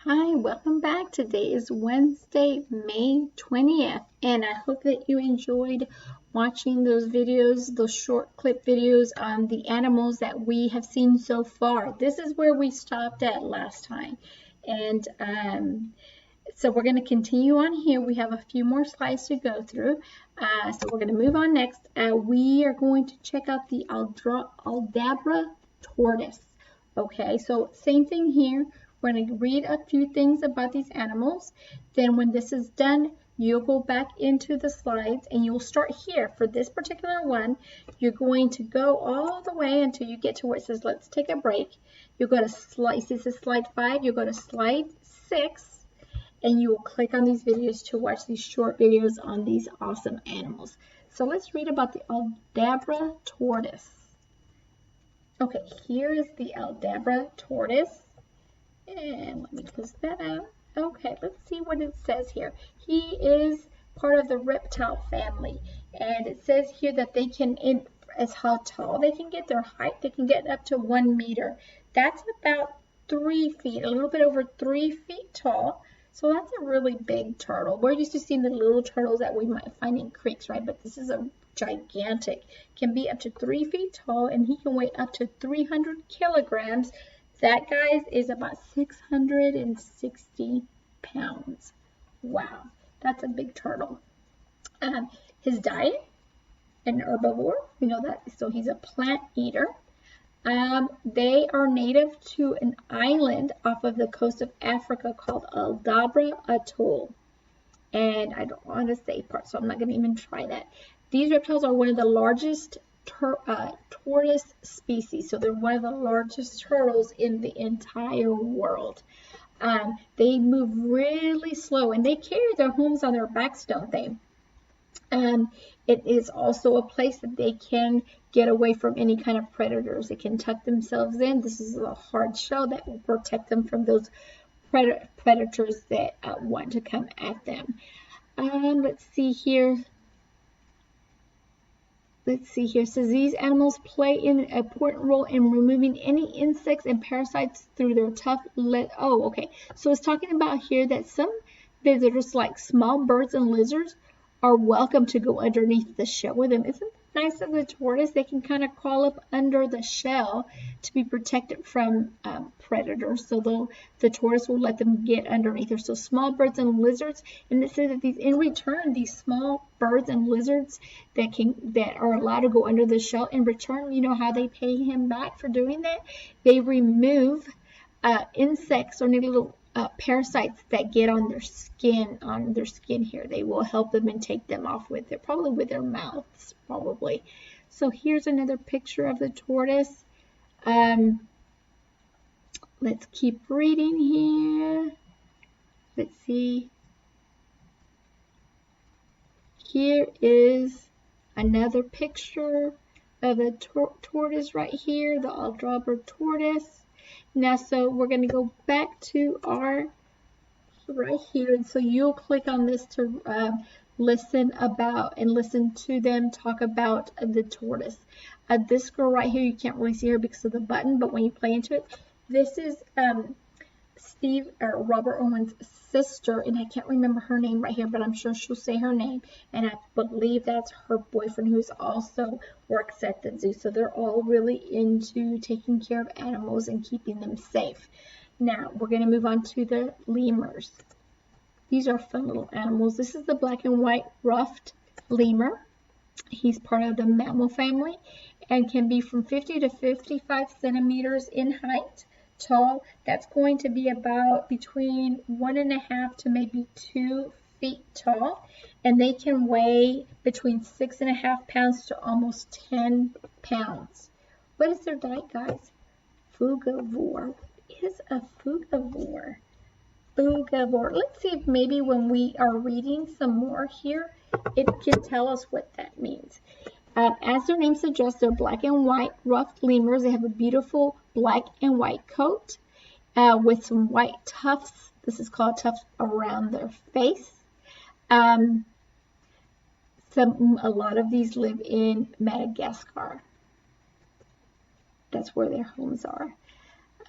Hi, welcome back. Today is Wednesday, May 20th, and I hope that you enjoyed watching those videos, those short clip videos on the animals that we have seen so far. This is where we stopped at last time, and so we're going to continue on here. We have a few more slides to go through, so we're going to move on next. We are going to check out the Aldabra tortoise. Okay, so same thing here. We're going to read a few things about these animals. Then when this is done, you'll go back into the slides and you'll start here. For this particular one, you're going to go all the way until you get to where it says, let's take a break. You'll go to slide, this is slide 5, you'll go to slide 6, and you will click on these videos to watch these short videos on these awesome animals. So let's read about the Aldabra tortoise. Okay, here is the Aldabra tortoise. And let me close that out. Okay, let's see what it says here. He is part of the reptile family. And it says here that they can, as how tall they can get, their height, they can get up to 1 meter. That's about 3 feet, a little bit over 3 feet tall. So that's a really big turtle. We're used to seeing the little turtles that we might find in creeks, right? But this is a gigantic, can be up to 3 feet tall, and he can weigh up to 300 kilograms. That, guys, is about 660 pounds. Wow, that's a big turtle. His diet, an herbivore, we know that, so he's a plant eater. They are native to an island off of the coast of Africa called Aldabra Atoll. And I don't want to say part, so I'm not going to even try that. These reptiles are one of the largest tortoise species, so they're one of the largest turtles in the entire world. They move really slow, and they carry their homes on their backs, don't they? It is also a place that they can get away from any kind of predators. They can tuck themselves in. This is a hard shell that will protect them from those predators that want to come at them. Let's see here. It says these animals play an important role in removing any insects and parasites through their tough Oh, okay. So it's talking about here that some visitors, like small birds and lizards, are welcome to go underneath the shell with them. Isn't that nice of the tortoise? They can kind of crawl up under the shell to be protected from predators. So the tortoise will let them get underneath her. So small birds and lizards, and it says that in return, these small birds and lizards that are allowed to go under the shell, in return, you know how they pay him back for doing that? They remove insects or little parasites that get on their skin here. They will help them and take them off with it, probably with their mouths, probably. So here's another picture of the tortoise. Let's keep reading here. Let's see. Here is another picture of the tortoise right here, the Aldabra tortoise. Now, so we're going to go back to our right here, and so you'll click on this to listen to them talk about the tortoise. This girl right here, you can't really see her because of the button, but when you play into it, this is Robert Owen's sister, and I can't remember her name right here, but I'm sure she'll say her name, and I believe that's her boyfriend, who's also works at the zoo. So they're all really into taking care of animals and keeping them safe. Now we're going to move on to the lemurs. These are fun little animals. This is the black and white ruffed lemur. He's part of the mammal family and can be from 50 to 55 centimeters in height. Tall, that's going to be about between 1.5 to maybe 2 feet tall, and they can weigh between 6.5 pounds to almost 10 pounds. What is their diet, guys? Frugivore. What is a frugivore? Frugivore. Let's see if maybe when we are reading some more here, it can tell us what that means. As their name suggests, they're black and white ruffed lemurs. They have a beautiful black and white coat with some white tufts. This is called tufts around their face. A lot of these live in Madagascar. That's where their homes are.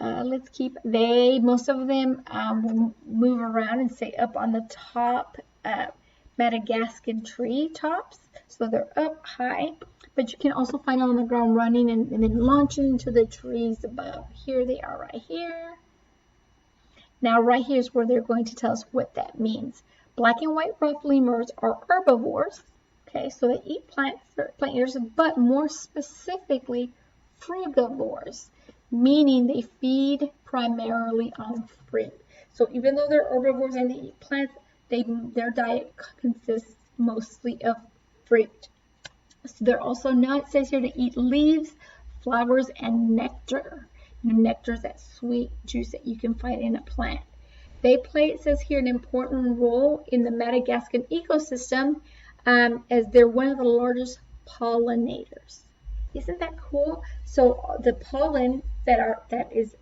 Let's keep, most of them will move around and stay up on the top Madagascan tree tops. So they're up high, but you can also find them on the ground running and then launching into the trees above. Here they are right here. Now right here is where they're going to tell us what that means. Black and white ruffed lemurs are herbivores. Okay, so they eat plant eaters, but more specifically frugivores, meaning they feed primarily on fruit. So even though they're herbivores and they eat plants, their diet consists mostly of fruit. So they're also not, it says here, to eat leaves, flowers, and nectar. Nectar is that sweet juice that you can find in a plant. They play, it says here, an important role in the Madagascan ecosystem as they're one of the largest pollinators. Isn't that cool? So the pollen that is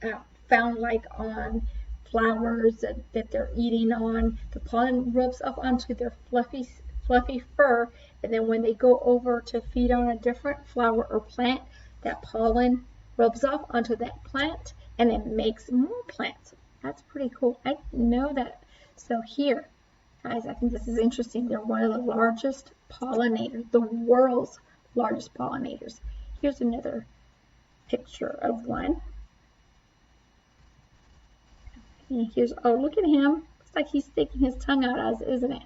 found like on flowers that they're eating on, the pollen rubs up onto their fluffy fur, and then when they go over to feed on a different flower or plant, that pollen rubs off onto that plant and it makes more plants. That's pretty cool. I didn't know that. So here, guys, I think this is interesting. They're one of the largest pollinators, the world's largest pollinators. Here's another picture of one. And here's, oh, look at him. Looks like he's sticking his tongue out at us, isn't it?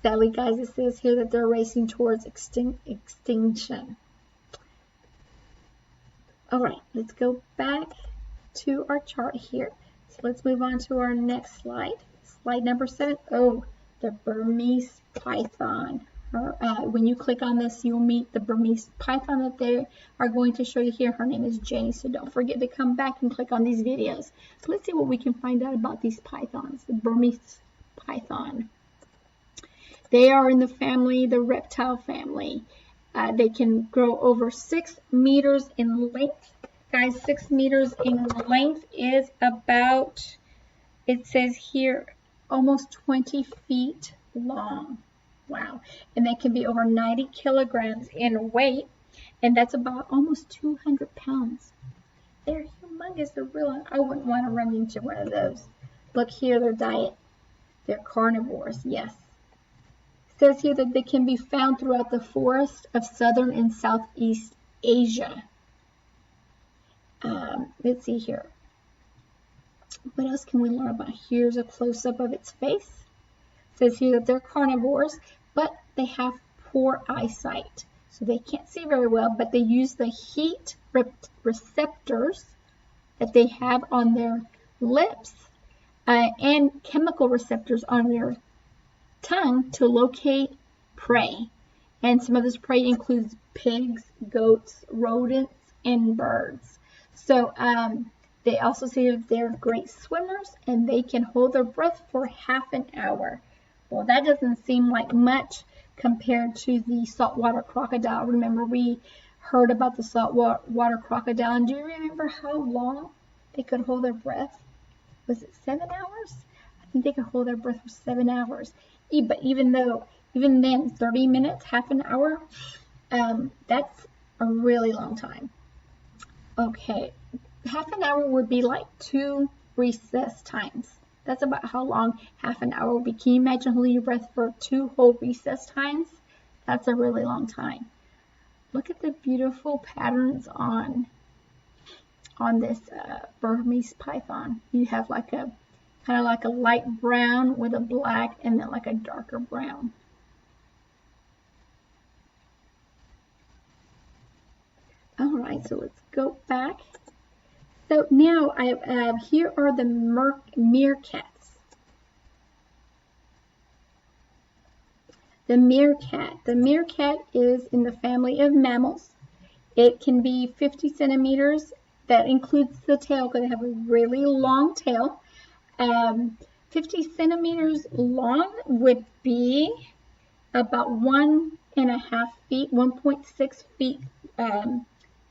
Sadly, guys, it says here that they're racing towards extinction. All right, let's go back to our chart here. So let's move on to our next slide. Slide number 7. Oh, the Burmese python. When you click on this, you'll meet the Burmese python that they are going to show you here. Her name is Jenny, so don't forget to come back and click on these videos. So let's see what we can find out about these pythons, the Burmese python. They are in the family, the reptile family. They can grow over 6 meters in length. Guys, 6 meters in length is about, it says here, almost 20 feet long. Wow. And they can be over 90 kilograms in weight, and that's about almost 200 pounds. They're humongous. They're real. I wouldn't want to run into one of those. Look here, their diet. They're carnivores, yes. It says here that they can be found throughout the forest of southern and southeast Asia. Let's see here. What else can we learn about? Here's a close-up of its face. It says here that they're carnivores, but they have poor eyesight. So they can't see very well, but they use the heat receptors that they have on their lips and chemical receptors on their tongue to locate prey. And some of this prey includes pigs, goats, rodents, and birds. So they also say that they're great swimmers and they can hold their breath for half an hour. Well, that doesn't seem like much compared to the saltwater crocodile. Remember, we heard about the saltwater crocodile, and do you remember how long they could hold their breath? Was it 7 hours? I think they could hold their breath for 7 hours. But even then, 30 minutes, half an hour, that's a really long time. Okay, half an hour would be like 2 recess times. That's about how long half an hour would be. Can you imagine holding your breath for 2 whole recess times? That's a really long time. Look at the beautiful patterns on this Burmese python. You have like a kind of like a light brown with a black and then like a darker brown. All right, so let's go back. So now here are the meerkats. The meerkat is in the family of mammals. It can be 50 centimeters. That includes the tail because they have a really long tail. 50 centimeters long would be about 1.5 feet, 1.6 feet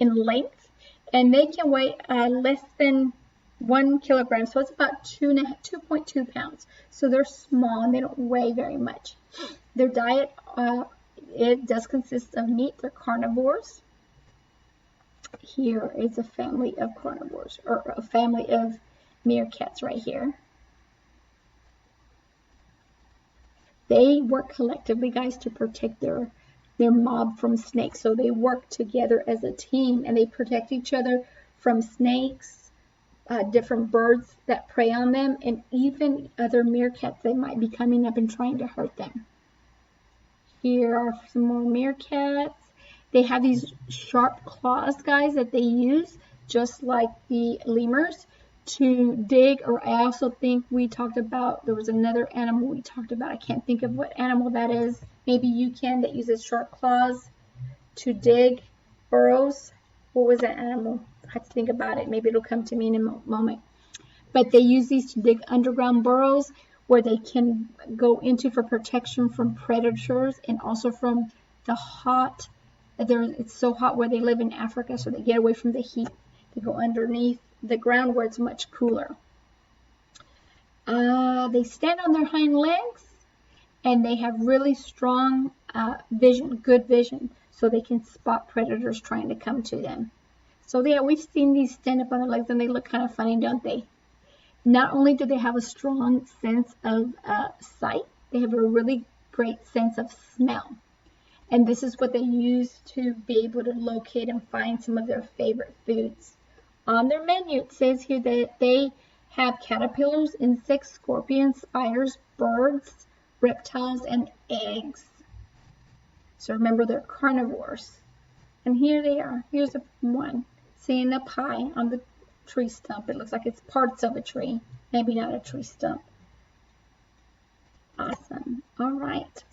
in length, and they can weigh less than 1 kilogram, so it's about 2.2 pounds. So they're small and they don't weigh very much. Their diet, it does consist of meat. They're carnivores. Here is a family of carnivores, or a family of meerkats right here. They work collectively, guys, to protect their mob from snakes. So they work together as a team, and they protect each other from snakes, different birds that prey on them, and even other meerkats that might be coming up and trying to hurt them. Here are some more meerkats. They have these sharp claws, guys, that they use, just like the lemurs, to dig. Or I also think we talked about, there was another animal we talked about. I can't think of what animal that is. Maybe you can, that uses sharp claws to dig burrows. What was that animal? I have to think about it. Maybe it'll come to me in a moment. But they use these to dig underground burrows where they can go into for protection from predators, and also from the hot. It's so hot where they live in Africa, so they get away from the heat. They go underneath the ground where it's much cooler. They stand on their hind legs, and they have really strong vision, good vision, so they can spot predators trying to come to them. So yeah, we've seen these stand up on their legs, and they look kind of funny, don't they? Not only do they have a strong sense of sight, they have a really great sense of smell. And this is what they use to be able to locate and find some of their favorite foods. On their menu, it says here that they have caterpillars, insects, scorpions, spiders, birds, reptiles, and eggs. So remember, they're carnivores. And here they are. Here's one, seeing a pie on the tree stump. It looks like it's parts of a tree, maybe not a tree stump. Awesome. All right.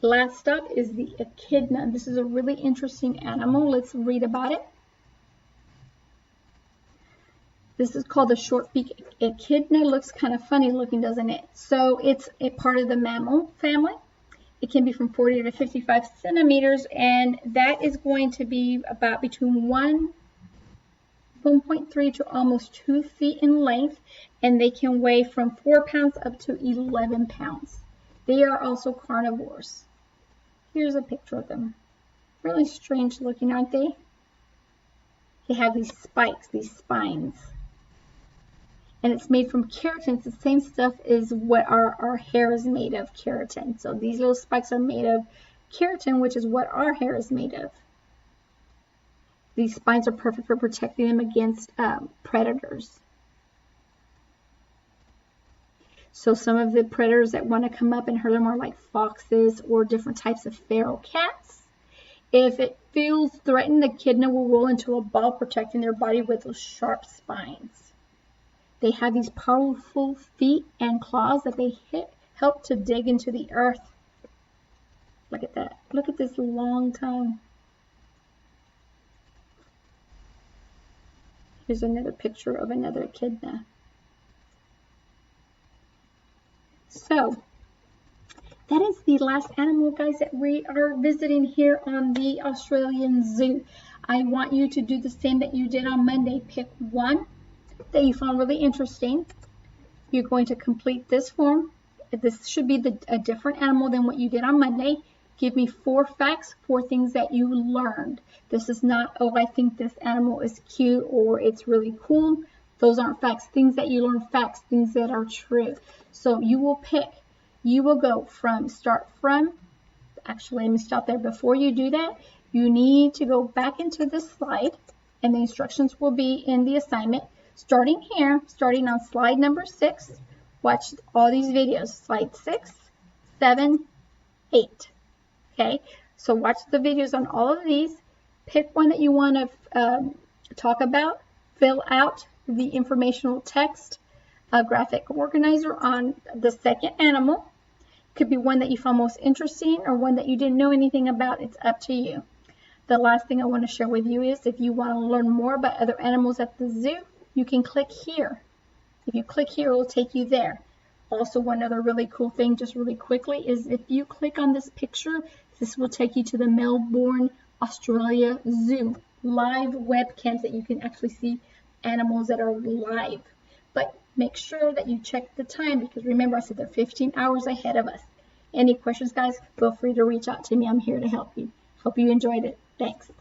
Last stop is the echidna. This is a really interesting animal. Let's read about it. This is called the short-beak echidna. Looks kind of funny looking, doesn't it? So it's a part of the mammal family. It can be from 40 to 55 centimeters, and that is going to be about between 1.3 to almost 2 feet in length, and they can weigh from 4 pounds up to 11 pounds. They are also carnivores. Here's a picture of them. Really strange looking, aren't they? They have these spikes, these spines. And it's made from keratin. It's the same stuff as what our hair is made of, keratin. So these little spikes are made of keratin, which is what our hair is made of. These spines are perfect for protecting them against predators. So some of the predators that want to come up and hurt them are like foxes or different types of feral cats. If it feels threatened, the echidna will roll into a ball, protecting their body with those sharp spines. They have these powerful feet and claws that they help to dig into the earth. Look at that. Look at this long tongue. Here's another picture of another echidna. So that is the last animal, guys, that we are visiting here on the Australian Zoo. I want you to do the same that you did on Monday. Pick one that you found really interesting. You're going to complete this form. This should be a different animal than what you did on Monday. Give me 4 facts, 4 things that you learned. This is not, oh, I think this animal is cute or it's really cool. Those aren't facts. Things that you learn, facts, things that are true. So you will pick. You will go from, actually, let me stop there. Before you do that, you need to go back into this slide, and the instructions will be in the assignment. Starting here, starting on slide number 6, watch all these videos, slide 6, 7, 8. Okay, so watch the videos on all of these. Pick one that you want to talk about. Fill out the informational text, a graphic organizer on the second animal. Could be one that you found most interesting or one that you didn't know anything about. It's up to you. The last thing I want to share with you is if you want to learn more about other animals at the zoo, you can click here. If you click here, it will take you there. Also, one other really cool thing, just really quickly, is if you click on this picture, this will take you to the Melbourne, Australia Zoo. Live webcams that you can actually see animals that are live. But make sure that you check the time, because remember I said they're 15 hours ahead of us. Any questions, guys, feel free to reach out to me. I'm here to help you. Hope you enjoyed it. Thanks.